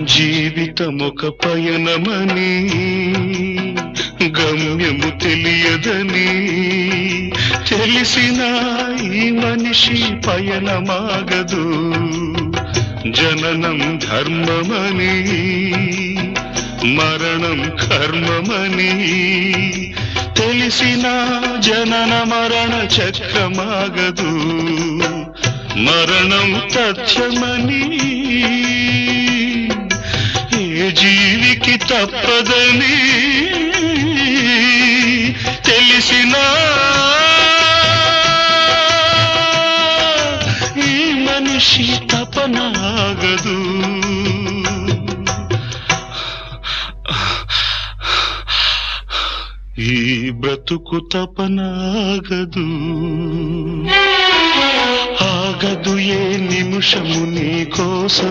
జీవితమొక పయనమని గమ్యము తెలియదని తెలిసిన ఈ మనిషి పయనమాగదు. జననం ధర్మమని మరణం కర్మమని తెలిసిన జనన మరణ చక్రమాగదు. మరణం తథ్యమని ఏ జీవికి తప్పదని తెలిసిన ఈ మనిషి తపనాగదు. ఈ బ్రతుకు తపనాగదు. ఆగదు ఏ నిమిషము నీ కోసం.